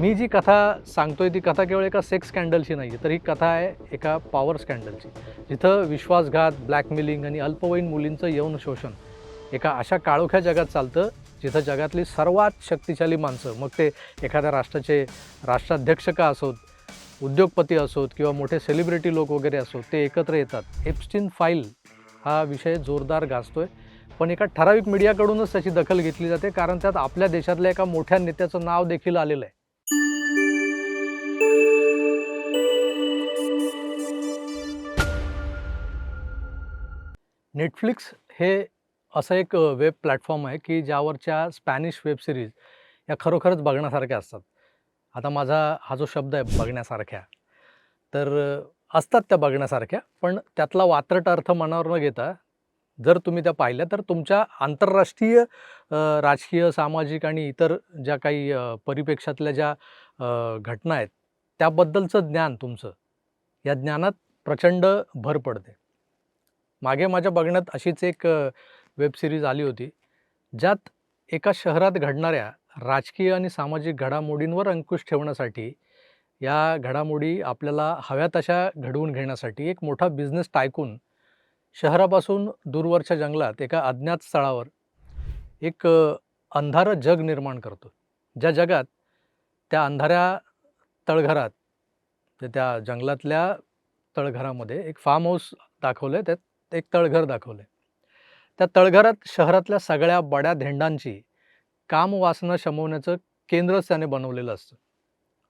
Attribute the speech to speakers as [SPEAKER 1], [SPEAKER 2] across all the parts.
[SPEAKER 1] मी जी कथा सांगतोय ती कथा केवळ एका सेक्स स्कॅन्डलची नाही आहे, तर ही कथा आहे एका पॉवर स्कॅन्डलची. जिथं विश्वासघात, ब्लॅकमेलिंग आणि अल्पवयीन मुलींचं यौन शोषण एका अशा काळोख्या जगात चालतं, जिथं जगातली सर्वात शक्तिशाली माणसं, मग ते एखाद्या राष्ट्राचे राष्ट्राध्यक्ष का असोत, उद्योगपती असोत किंवा मोठे सेलिब्रिटी लोक वगैरे असोत, ते एकत्र येतात. एप्स्टीन फाईल हा विषय जोरदार गाजतोय. पण एका ठराविक मीडियाकडूनच त्याची दखल घेतली जाते, कारण त्यात आपल्या देशातल्या एका मोठ्या नेत्याचं नाव देखील आलेलं आहे. नेटफ्लिक्स हे असं एक वेब प्लॅटफॉर्म आहे, की ज्यावरच्या स्पॅनिश वेब सीरीज या खरोखरच बघण्यासारख्या असतात. आता माझा हा जो शब्द आहे बघण्यासारख्या, तर असतात त्या बघण्यासारख्या, पण त्यातला वात्रट अर्थ मनावर न घेता जर तुम्ही त्या पाहिल्या तर तुमच्या आंतरराष्ट्रीय राजकीय, सामाजिक आणि इतर ज्या काही परिप्रेक्ष्यातल्या ज्या घटना आहेत, त्याबद्दलचं ज्ञान तुमचं, या ज्ञानात प्रचंड भर पडते. मागे माझ्या बघण्यात अशीच एक वेब सीरीज आली होती, ज्यात एका शहरात घडणाऱ्या राजकीय आणि सामाजिक घडामोडींवर अंकुश ठेवण्यासाठी, या घडामोडी आपल्याला हव्या तशा घडवून घेण्यासाठी एक मोठा बिझनेस टायकून शहरापासून दूरवरच्या जंगलात एका अज्ञात स्थळावर एक अंधारं जग निर्माण करतो. ज्या जगात त्या अंधाऱ्या तळघरात, त्या जंगलातल्या तळघरामध्ये एक फार्म हाऊस दाखवलं आहे. त्यात एक तळघर दाखवलं आहे. त्या तळघरात शहरातल्या सगळ्या बड्या धेंडांची कामवासना शमवण्याचं केंद्रच त्याने बनवलेलं असतं.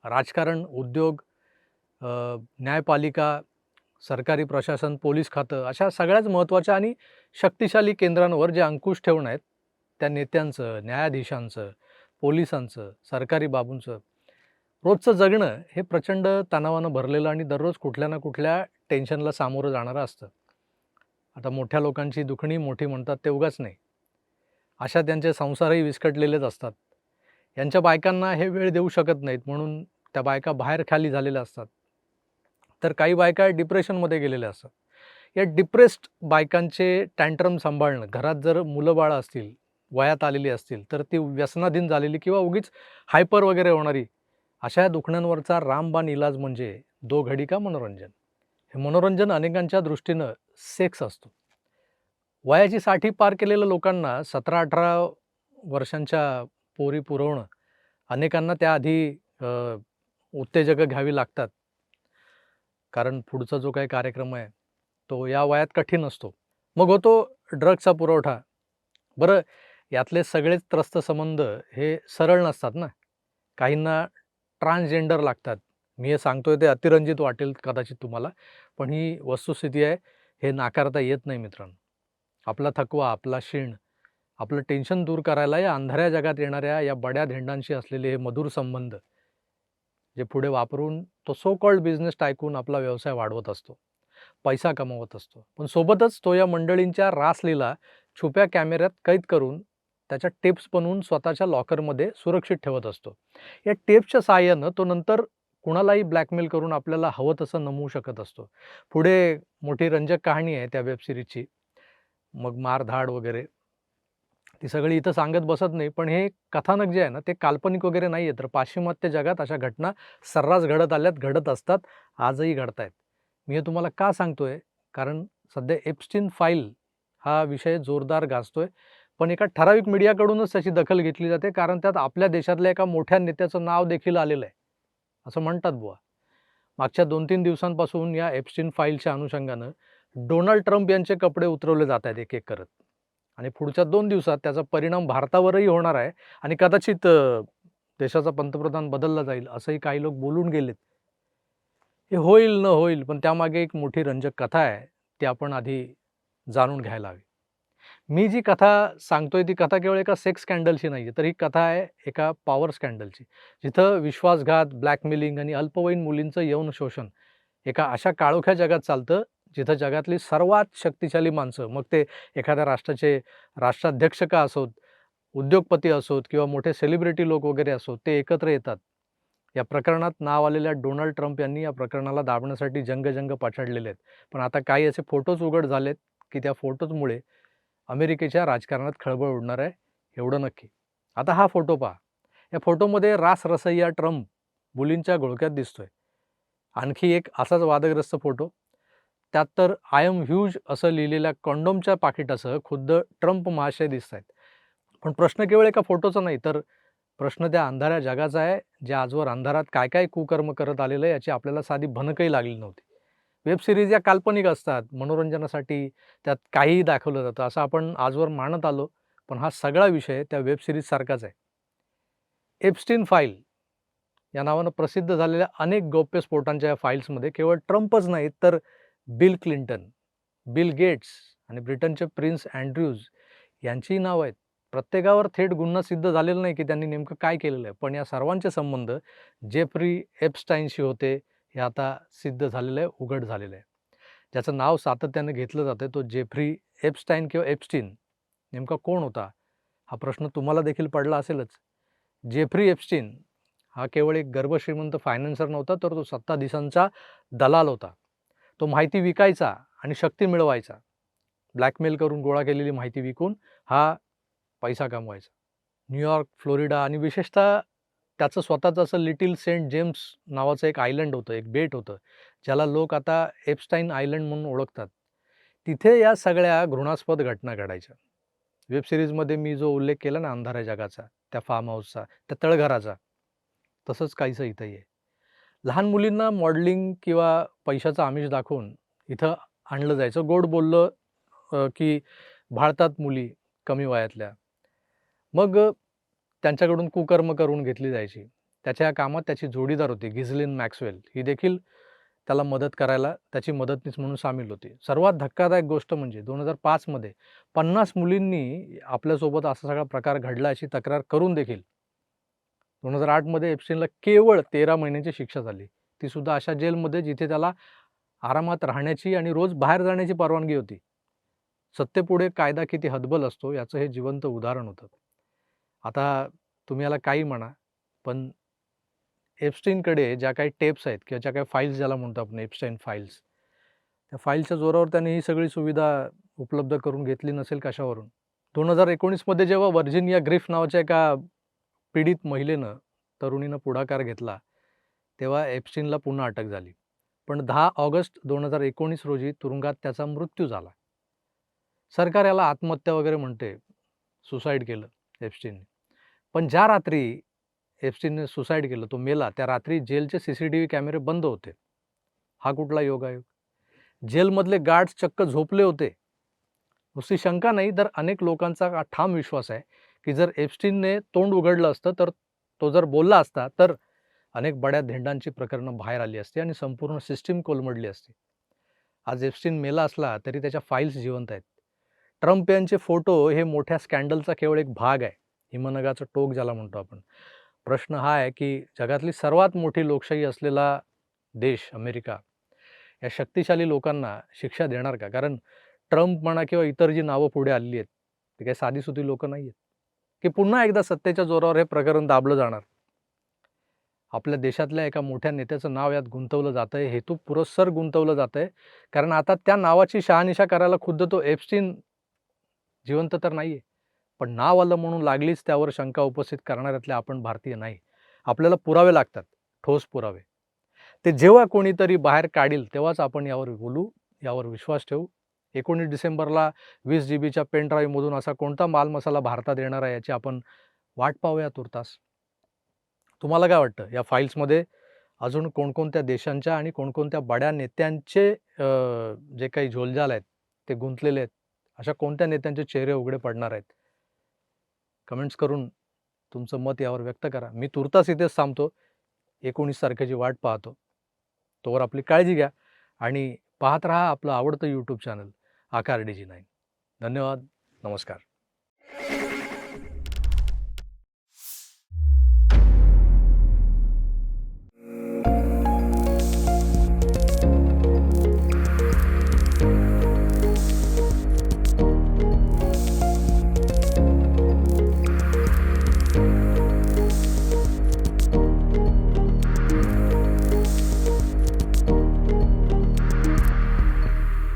[SPEAKER 1] राजकारण, उद्योग, अ, न्यायपालिका, सरकारी प्रशासन, पोलीस खातं अशा सगळ्याच महत्त्वाच्या आणि शक्तिशाली केंद्रांवर जे अंकुश ठेवून आहेत, त्या नेत्यांचं, न्यायाधीशांचं, पोलिसांचं, सरकारी बाबूंचं रोजचं जगणं हे प्रचंड तणावानं भरलेलं आणि दररोज कुठल्या ना कुठल्या टेन्शनला सामोरं जाणारं असतं. आता मोठ्या लोकांची दुखणी मोठी म्हणतात ते उगाच नाही. अशा त्यांचे संसारही विस्कटलेलेच असतात. यांच्या बायकांना हे वेळ देऊ शकत नाहीत, म्हणून त्या बायका बाहेर खाली झालेल्या असतात. तर काही बायका डिप्रेशनमध्ये गेलेल्या असतात. या डिप्रेस्ड बायकांचे टँट्रम सांभाळणं, घरात जर मुलं-बाळं असतील, वयात आलेली असतील, तर ती व्यसनाधीन झालेली किंवा उगीच हायपर वगैरे होणारी, अशा दुखण्यांवरचा रामबाण इलाज म्हणजे दो घडी का मनोरंजन. हे मनोरंजन अनेकांच्या दृष्टीनं सेक्स असतो. वयाची 60 पार केलेल्या लोकांना 17-18 वर्षांच्या पोरी पुरवणं, अनेकांना त्याआधी उत्तेजकं घ्यावी लागतात. कारण पुढचा जो काही कार्यक्रम आहे, तो या वयात कठीण असतो. मग होतो ड्रग्सचा पुरवठा. बरं, यातले सगळेच त्रस्त संबंध हे सरळ नसतात ना. काहींना ट्रान्सजेंडर लागतात. मी हे सांगतोय ते अतिरंजित वाटेल कदाचित तुम्हाला, पण ही वस्तुस्थिती आहे. हे नाकारता येत नाही मित्रांनो. आपला थकवा, आपला शीण, आपलं टेन्शन दूर करायला या अंधाऱ्या जगात येणाऱ्या या बड्या धेंडांशी असलेले हे मधुर संबंध, जे पुढे वापरून तो सो कॉल्ड बिझनेस टायकून आपला व्यवसाय वाढवत असतो, पैसा कमवत असतो. पण सोबतच तो या मंडळींच्या रासलीला छुप्या कॅमेऱ्यात कैद करून त्याच्या टेप्स बनवून स्वतःच्या लॉकरमध्ये सुरक्षित ठेवत असतो. या टेप्सच्या सहाय्यानं तो नंतर कुणालाही ब्लॅकमेल करून आपल्याला हवं तसं नमवू शकत असतो. पुढे मोठी रंजक कहाणी आहे त्या वेब सीरीजची. मग मारधाड वगैरे ती सगळी इथं सांगत बसत नाही. पण हे कथानक जे आहे ना, ते काल्पनिक वगैरे नाही आहे. तर पाश्चिमात्य जगात अशा घटना सर्रास घडत आल्यात, घडत असतात, आजही घडतायत. मी हे तुम्हाला का सांगतोय? कारण सध्या एप्स्टीन फाईल हा विषय जोरदार गाजतोय. पण एका ठराविक मीडियाकडूनच त्याची दखल घेतली जाते, कारण त्यात आपल्या देशातल्या एका मोठ्या नेत्याचं नाव देखील आलेलं आहे, असं म्हणतात बुवा. मागच्या 2-3 दिवसांपासून या एप्स्टीन फाईलच्या अनुषंगानं डोनाल्ड ट्रम्प यांचे कपडे उतरवले जात आहेत एक-एक करत. आणि पुढच्या 2 दिवसात त्याचा परिणाम भारतावरही होणार आहे आणि कदाचित देशाचा पंतप्रधान बदलला जाईल, असंही काही लोक बोलून गेलेत. हे होईल न होईल, पण त्यामागे एक मोठी रंजक कथा आहे, ती आपण आधी जाणून घ्यायला हवी. मी जी कथा सांगतोय ती कथा केवळ एका सेक्स स्कॅन्डलची नाही आहे, तर ही कथा आहे एका पॉवर स्कॅन्डलची. जिथं विश्वासघात, ब्लॅकमेलिंग आणि अल्पवयीन मुलींचं यौन शोषण एका अशा काळोख्या जगात चालतं, जिथं जगातली सर्वात शक्तिशाली माणसं, मग ते एखाद्या राष्ट्राचे राष्ट्राध्यक्ष का असोत, उद्योगपती असोत किंवा मोठे सेलिब्रिटी लोक वगैरे असोत, ते एकत्र येतात. या प्रकरणात नाव आलेल्या डोनाल्ड ट्रम्प यांनी या प्रकरणाला दाबण्यासाठी जंग पछाडलेले आहेत. पण आता काही असे फोटोज उघड झालेत, की त्या फोटोजमुळे अमेरिकेच्या राजकारणात खळबळ उडणार आहे, एवढं नक्की. आता हा फोटो पहा. या फोटोमध्ये रास रसैया ट्रम्प मुलींच्या घोळक्यात दिसतोय. आणखी एक असाच वादग्रस्त फोटो, त्यात तर आय एम ह्यूज असं लिहिलेल्या कंडोमच्या पाकिटासह खुद्द ट्रम्प महाशय दिसत आहेत. पण प्रश्न केवळ एका फोटोचा नाही, तर प्रश्न त्या अंधाऱ्या जगाचा आहे, जे आजवर अंधारात काय काय कुकर्म करत आलेलं आहे याची आपल्याला साधी भनकही लागली नव्हती. वेब सिरीज या काल्पनिक असतात, मनोरंजनासाठी त्यात काहीही दाखवलं जातं असं आपण आजवर मानत आलो. पण हा सगळा विषय त्या वेब सीरीज सारखाच आहे. एप्स्टीन फाईल या नावानं प्रसिद्ध झालेल्या अनेक गौप्यस्फोटांच्या या फाईल्समध्ये केवळ ट्रम्पच नाहीत, तर बिल क्लिंटन, बिल गेट्स आणि ब्रिटनचे प्रिन्स अँड्र्यूज यांचीही नावं आहेत. प्रत्येकावर थेट गुन्हा सिद्ध झालेला नाही की त्यांनी नेमकं काय केलेलं आहे, पण या सर्वांचे संबंध जेफ्री एप्स्टाईनशी होते हे आता सिद्ध झालेलं आहे, उघड झालेलं आहे. ज्याचं नाव सातत्याने घेतलं जातं तो जेफ्री एप्स्टाईन किंवा एप्स्टीन नेमका कोण होता? हा प्रश्न तुम्हाला देखील पडला असेलच. जेफ्री एप्स्टीन हा केवळ एक गर्भश्रीमंत फायनान्सर नव्हता, तर तो सत्ताधीशांचा दलाल होता. तो माहिती विकायचा आणि शक्ती मिळवायचा. ब्लॅकमेल करून गोळा केलेली माहिती विकून हा पैसा कमवायचा. न्यूयॉर्क, फ्लोरिडा आणि विशेषतः त्याचं स्वतःचं असं लिटिल सेंट जेम्स नावाचं एक आयलंड होतं, एक बेट होतं, ज्याला लोक आता एप्स्टाईन आयलंड म्हणून ओळखतात. तिथे या सगळ्या घृणास्पद घटना घडायच्या. वेब सीरीजमध्ये मी जो उल्लेख केला ना अंधाऱ्या जगाचा, त्या फार्म हाऊसचा, त्या तळघराचा, तसंच काहीसं इथंही आहे. लहान मुलींना मॉडेलिंग किंवा पैशाचं आमिष दाखवून इथं आणलं जायचं. गोड बोललं की भाळतात मुली कमी वयातल्या. मग त्यांच्याकडून कुकर्म करून घेतली जायची. त्याच्या या कामात त्याची जोडीदार होती गिझलिन मॅक्सवेल. ही देखील त्याला मदत करायला त्याची मदतनीस म्हणून सामील होती. सर्वात धक्कादायक गोष्ट म्हणजे 2005 मध्ये 50 मुलींनी आपल्यासोबत असा सगळा प्रकार घडला अशी तक्रार करून देखील 2008 मध्ये एप्स्टीनला केवळ 13 महिन्यांची शिक्षा झाली. ती सुद्धा अशा जेलमध्ये जिथे त्याला आरामात राहण्याची आणि रोज बाहेर जाण्याची परवानगी होती. सत्तेपुढे कायदा किती हतबल असतो याचं हे जिवंत उदाहरण होतं. आता तुम्ही याला काही म्हणा, पण एप्स्टीनकडे ज्या काही टेप्स आहेत किंवा ज्या काही फाईल्स ज्याला म्हणतो आपण एप्स्टाईन फाईल्स, त्या फाईलच्या जोरावर त्याने ही सगळी सुविधा उपलब्ध करून घेतली नसेल कशावरून. 2019 मध्ये जेव्हा व्हर्जिनिया ग्रिफ नावाच्या एका पीडित महिलेनं, तरुणीनं पुढाकार घेतला, तेव्हा एप्स्टीनला पुन्हा अटक झाली. पण 10 ऑगस्ट 2019 रोजी तुरुंगात त्याचा मृत्यू झाला. सरकार याला आत्महत्या वगैरे म्हणते, सुसाईड केलं एप्स्टीनने. पण ज्या रात्री एप्स्टीनने सुसाईड केलं, तो मेला, त्या रात्री जेलचे सीसीटीव्ही कॅमेरे बंद होते. हा कुठला योगायोग? जेलमधले गार्ड्स चक्क झोपले होते. नुसती शंका नाही, तर अनेक लोकांचा हा ठाम विश्वास आहे की जर एप्स्टीनने तोंड उघडलं असतं, तर तो जर बोलला असता, तर अनेक बड्या धेंडांची प्रकरणं बाहेर आली असती आणि संपूर्ण सिस्टीम कोलमडली असती. आज एप्स्टीन मेला असला तरी त्याच्या फाईल्स जिवंत आहेत. ट्रम्प यांचे फोटो हे मोठ्या स्कॅन्डलचा केवळ एक भाग आहे. हिमनगाचं टोक ज्याला म्हणतो आपण. प्रश्न हा आहे की जगातली सर्वात मोठी लोकशाही असलेला देश अमेरिका या शक्तिशाली लोकांना शिक्षा देणार का? कारण ट्रम्प म्हणा किंवा इतर जी नावं पुढे आलेली आहेत, ते काही साधीसुधी लोकं नाही आहेत, की पुन्हा एकदा सत्तेच्या जोरावर हे प्रकरण दाबलं जाणार. आपल्या देशातल्या एका मोठ्या नेत्याचं नाव यात गुंतवलं जातंय, हेतुपुरस्सर गुंतवलं जातंय. कारण आता त्या नावाची शहानिशा करायला खुद्द तो एप्स्टीन जिवंत तर नाहीये. पण नाव आलं म्हणून लागलीच त्यावर शंका उपस्थित करणाऱ्यातले आपण भारतीय नाही. आपल्याला पुरावे लागतात, ठोस पुरावे. ते जेव्हा कोणीतरी बाहेर काढील तेव्हाच आपण यावर बोलू, यावर विश्वास ठेवू. 19 डिसेंबरला 20 जीबीच्या पेन ड्राईव्हमधून असा कोणता मालमसाला भारतात येणार आहे याची आपण वाट पाहूया तूर्तास. तुम्हाला काय वाटतं? या फाईल्समध्ये अजून कोणकोणत्या देशांच्या आणि कोणकोणत्या बड्या नेत्यांचे जे काही झोलझाल आहेत, ते गुंतलेले आहेत? अशा कोणत्या नेत्यांचे चेहरे उघडे पडणार आहेत? कमेंट्स करून तुमचं मत यावर व्यक्त करा. मी तूर्तास इथेच थांबतो. 19 तारखेची वाट पाहतो. तोवर आपली काळजी घ्या आणि पाहत राहा आपलं आवडतं यूट्यूब चॅनल आकार DG9. धन्यवाद. नमस्कार.